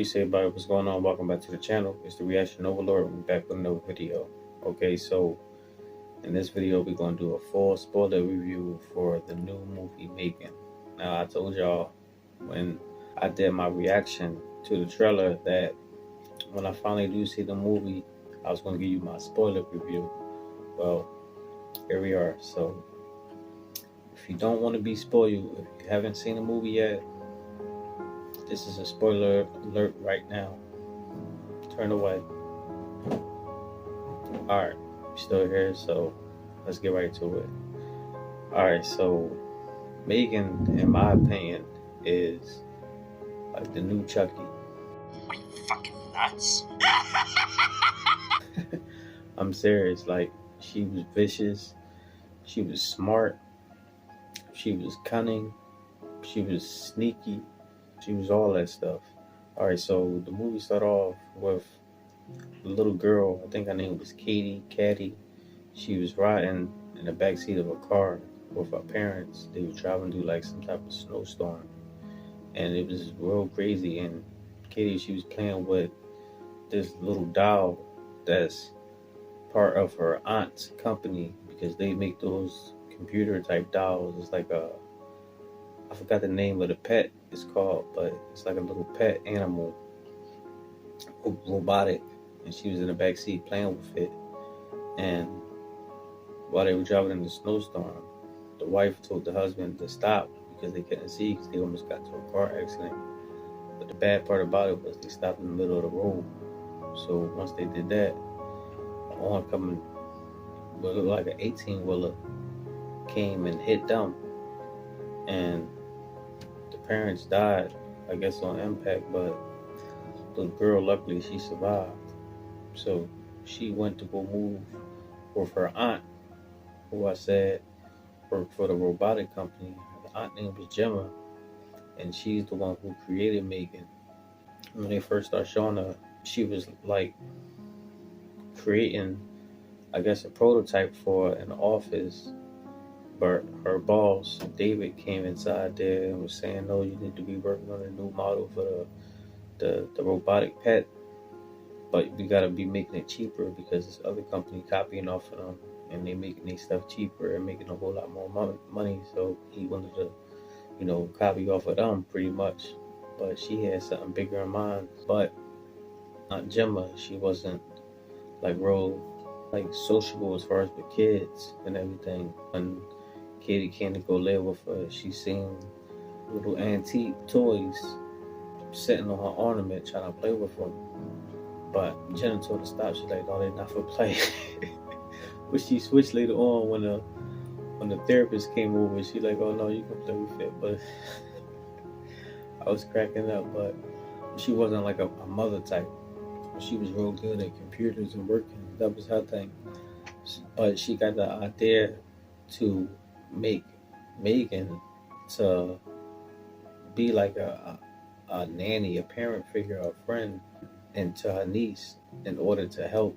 Peace everybody, what's going on? Welcome back to the channel. It's the Reaction Overlord. We're back with another video. Okay, so in this video we're going to do a full spoiler review for the new movie M3GAN. Now, I told y'all when I did my reaction to the trailer that when I finally do see the movie, I was going to give you my spoiler review. Well, here we are. So if you don't want to be spoiled, if you haven't seen the movie yet, this is a spoiler alert right now. Turn away. Alright, we're still here, so let's get right to it. Alright, so M3GAN, in my opinion, is like the new Chucky. Are you fucking nuts? I'm serious. Like, she was vicious, she was smart, she was cunning, she was sneaky, she was all that stuff. Alright, so the movie started off with a little girl, I think her name was Caddy. She was riding in the backseat of a car with her parents. They were driving through like some type of snowstorm, and it was real crazy. And Katie, she was playing with this little doll that's part of her aunt's company, because they make those computer type dolls. It's like I forgot the name of the pet it's called, but it's like a little pet animal, robotic, and she was in the back seat playing with it. And while they were driving in the snowstorm, the wife told the husband to stop because they couldn't see, because they almost got to a car accident. But the bad part about it was they stopped in the middle of the road. So once they did that, an oncoming, what looked like an 18-wheeler came and hit them, and the parents died, I guess, on impact. But the girl, luckily, she survived. So she went to go move with her aunt, who I said worked for the robotic company. The aunt name was Gemma, and she's the one who created M3GAN. When they first started showing her, she was like creating, I guess, a prototype for an office, but her boss, David, came inside there and was saying, no, you need to be working on a new model for the robotic pet, but we gotta be making it cheaper because this other company copying off of them, and they making their stuff cheaper and making a whole lot more money. So he wanted to, copy off of them pretty much. But she had something bigger in mind. But Aunt Gemma, she wasn't like real like sociable as far as with kids and everything. When Katie came to go live with her, she seen little antique toys sitting on her ornament, trying to play with them. But Jenna told her to stop. She's like, no, they're not for play. But she switched later on when the therapist came over. She like, oh no, you can play with it. But I was cracking up. But she wasn't like a mother type. She was real good at computers and working. That was her thing. But she got the idea to make M3GAN to be like a nanny, a parent figure, a friend, and to her niece, in order to help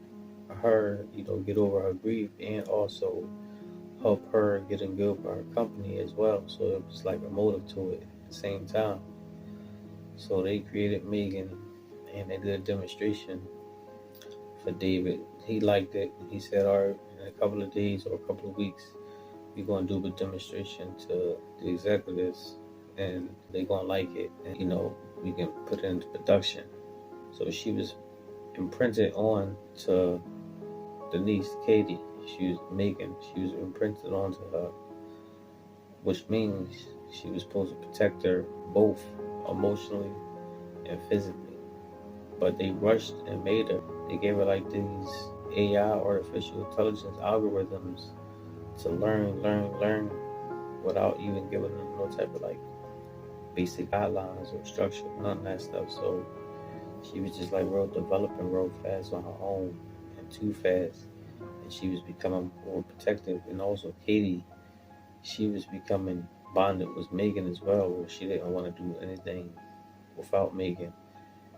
her, get over her grief, and also help her get in good for her company as well. So it was like a motive to it at the same time. So they created M3GAN, and they did a demonstration for David. He liked it. He said, all right, in a couple of days or a couple of weeks, we're going to do a demonstration to the executives, and they're going to like it, and we can put it into production. So she was imprinted on to the niece, Katie. She was M3GAN. She was imprinted onto her, which means she was supposed to protect her both emotionally and physically. But they rushed and made her. They gave her like these AI, artificial intelligence algorithms, to learn without even giving them no type of like basic guidelines or structure, none of that stuff. So she was just like developing real fast on her own, and too fast. And she was becoming more protective. And also Katie, she was becoming bonded with M3GAN as well, where she didn't want to do anything without M3GAN.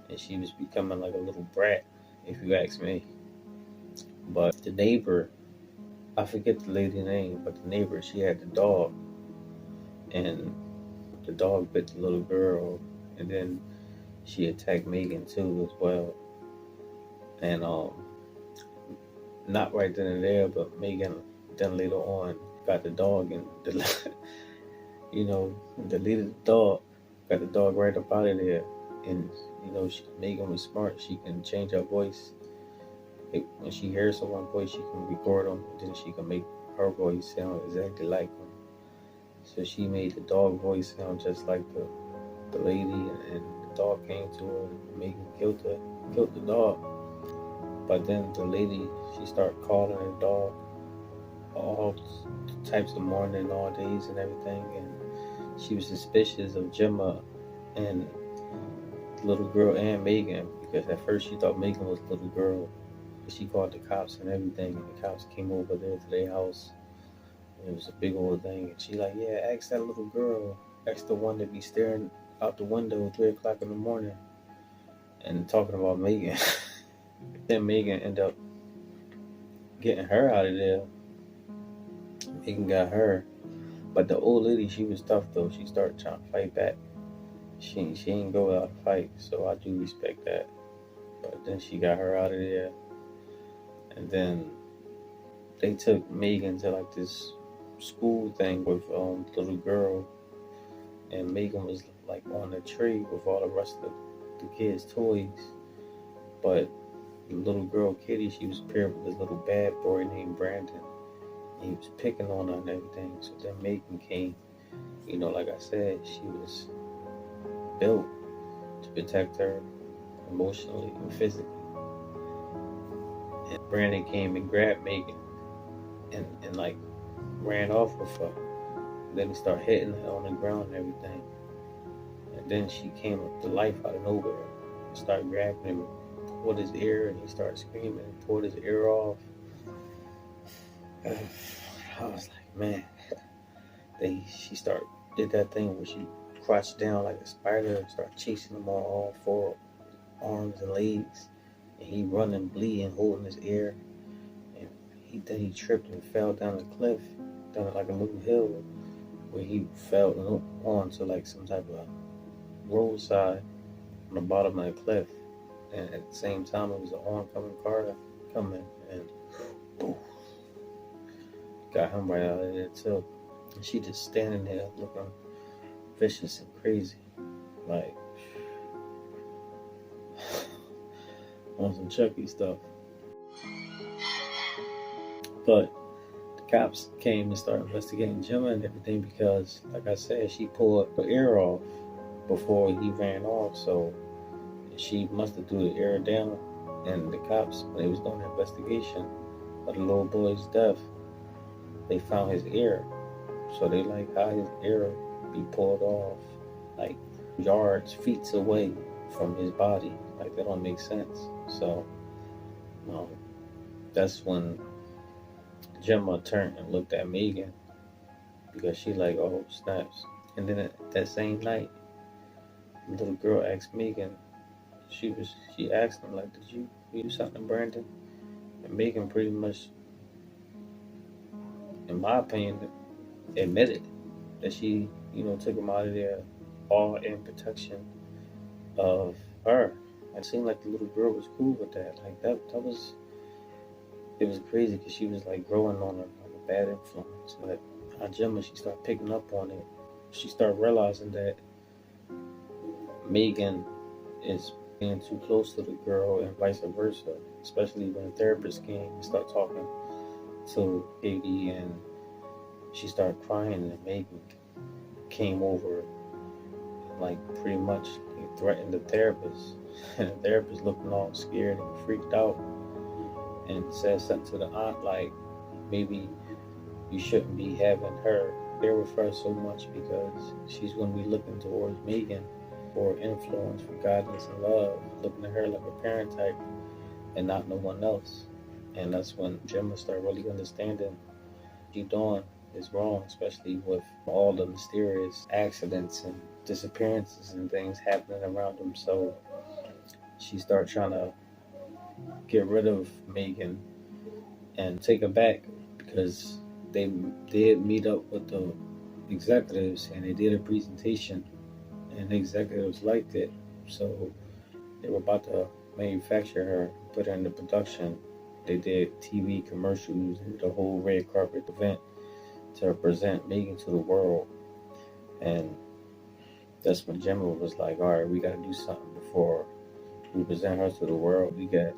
And she was becoming like a little brat, if you ask me. But the neighbor, I forget the lady's name, but the neighbor, she had the dog, and the dog bit the little girl, and then she attacked M3GAN too as well. And not right then and there, but M3GAN then later on got the dog and deleted the dog, got the dog right up out of there. And M3GAN was smart. She can change her voice. When she hears someone's voice, she can record them, and then she can make her voice sound exactly like them. So she made the dog voice sound just like the lady, and the dog came to her, and M3GAN killed the dog. But then the lady, she started calling her dog all types of morning, all days, and everything, and she was suspicious of Gemma and the little girl and M3GAN, because at first she thought M3GAN was the little girl. She called the cops and everything, and the cops came over there to their house. And it was a big old thing, and she like, yeah, ask that little girl, ask the one that be staring out the window at 3 o'clock in the morning and talking about M3GAN. Then M3GAN ended up getting her out of there. M3GAN got her, but the old lady, she was tough though. She started trying to fight back. She ain't go without a fight, so I do respect that. But then she got her out of there, and then they took M3GAN to like this school thing with the little girl, and M3GAN was like on a tree with all the rest of the kids' toys. But the little girl Kitty, she was paired with this little bad boy named Brandon. And he was picking on her and everything. So then M3GAN came. Like I said, she was built to protect her emotionally and physically. And Brandon came and grabbed M3GAN and like ran off with her. And then he started hitting her on the ground and everything. And then she came up to life out of nowhere and started grabbing him, pulled his ear, and he started screaming and pulled his ear off. I was like, man. She did that thing where she crouched down like a spider and started chasing him on all 4 arms and legs. And he running, bleeding, holding his ear. And then he tripped and fell down a cliff, down like a little hill, where he fell onto like some type of roadside on the bottom of the cliff. And at the same time, it was an oncoming car coming, and boom, got him right out of there too. And she just standing there looking vicious and crazy, like on some Chucky stuff. But the cops came and started investigating Gemma and everything because, like I said, she pulled her ear off before he ran off. So she must have threw the ear down. And the cops, when they was doing the investigation of the little boy's death, they found his ear. So they like how his ear be pulled off like yards, feet away from his body. Like that don't make sense. So that's when Gemma turned and looked at M3GAN because she like, oh snaps. And then that same night, the little girl asked M3GAN. She asked him like, did you do something to Brandon? And M3GAN pretty much, in my opinion, admitted that she, took him out of there all in protection of her. It seemed like the little girl was cool with that. Like it was crazy because she was like growing on a bad influence. But Gemma, she started picking up on it. She started realizing that M3GAN is being too close to the girl and vice versa, especially when the therapist came and started talking to Katie, and she started crying, and M3GAN came over and like pretty much threatened the therapist, and the therapist looking all scared and freaked out and said something to the aunt like, maybe you shouldn't be having her there with her so much because she's going to be looking towards M3GAN for influence, for guidance and love, looking at her like a parent type and not no one else. And that's when Gemma started really understanding what she's doing is wrong, especially with all the mysterious accidents and disappearances and things happening around them. So she started trying to get rid of M3GAN and take her back because they did meet up with the executives and they did a presentation and the executives liked it. So they were about to manufacture her, put her into production. They did TV commercials and the whole red carpet event to present Megan to the world. And that's when Gemma was like, all right, we got to do something before we present her to the world. We got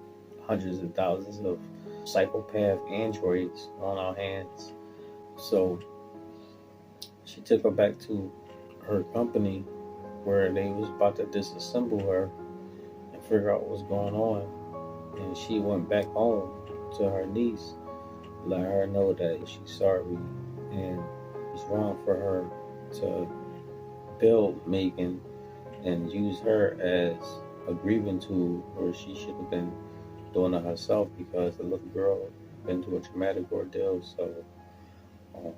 hundreds of thousands of psychopath androids on our hands. So she took her back to her company where they was about to disassemble her and figure out what's going on. And she went back home to her niece, let her know that she's sorry and it's wrong for her to build Megan and use her as a grieving tool where she should have been doing it herself because the little girl been through a traumatic ordeal. So um,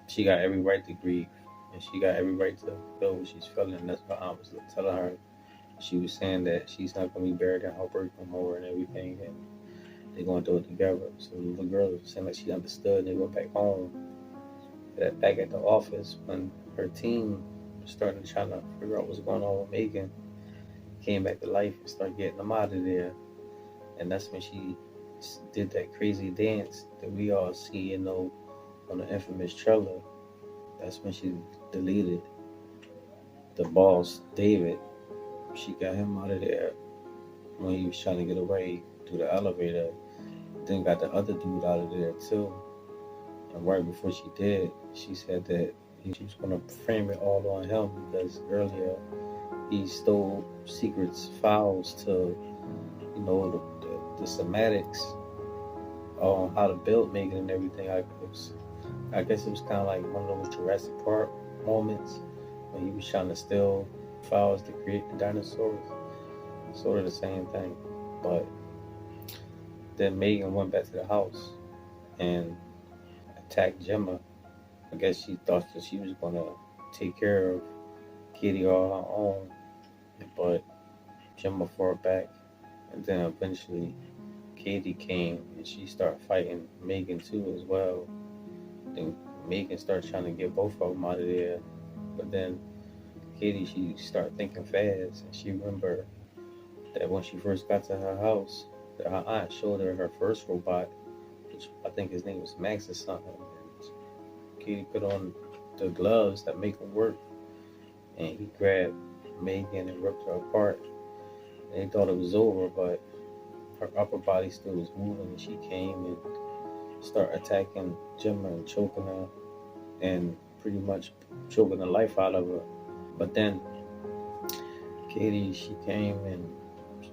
she got every right to grieve and she got every right to feel what she's feeling. And that's what I was telling her. She was saying that she's not going to be buried in heartbreak no more and everything. And they're going to do it together. So the little girl was saying like she understood. And they went back home, back at the office when her team started trying to figure out what's going on with Megan, came back to life and started getting them out of there. And that's when she did that crazy dance that we all see, on the infamous trailer. That's when she deleted the boss, David. She got him out of there when he was trying to get away through the elevator. Then got the other dude out of there too. And right before she did, she said that she was going to frame it all on him because earlier he stole secrets, files to, the somatics on how to build Megan and everything. I guess it was kind of like one of those Jurassic Park moments when he was trying to steal files to create the dinosaurs. Sort of the same thing. But then Megan went back to the house and attacked Gemma. I guess she thought that she was going to take care of Kitty all on her own. But Gemma fought back. And then eventually Katie came and she started fighting Megan too as well. Then Megan started trying to get both of them out of there. But then Katie, she started thinking fast and she remembered that when she first got to her house, that her aunt showed her first robot, which I think his name was Max or something. And Katie put on the gloves that make him work, and he grabbed Megan and ripped her apart. And they thought it was over, but her upper body still was moving, and she came and started attacking Gemma and choking her, and pretty much choking the life out of her. But then Katie, she came and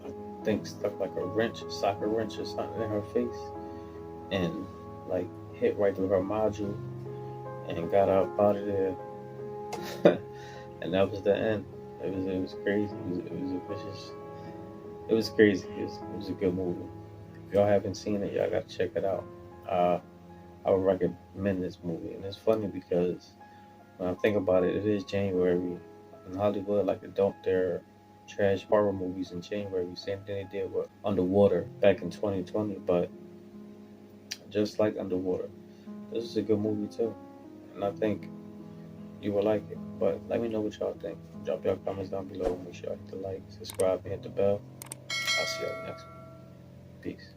I think stuck like a soccer wrench or something in her face, and like hit right through her module and got up out of there. And that was the end. It was crazy. It was crazy. It was a good movie. If y'all haven't seen it, y'all gotta check it out. I would recommend this movie, and it's funny because when I think about it, it is January in Hollywood. Like they dump their trash horror movies in January. Same thing they did with Underwater back in 2020. But just like Underwater, this is a good movie too, and I think you will like it. But let me know what y'all think. Drop your comments down below. Make sure you hit the like, subscribe, and hit the bell. I'll see y'all next one. Peace.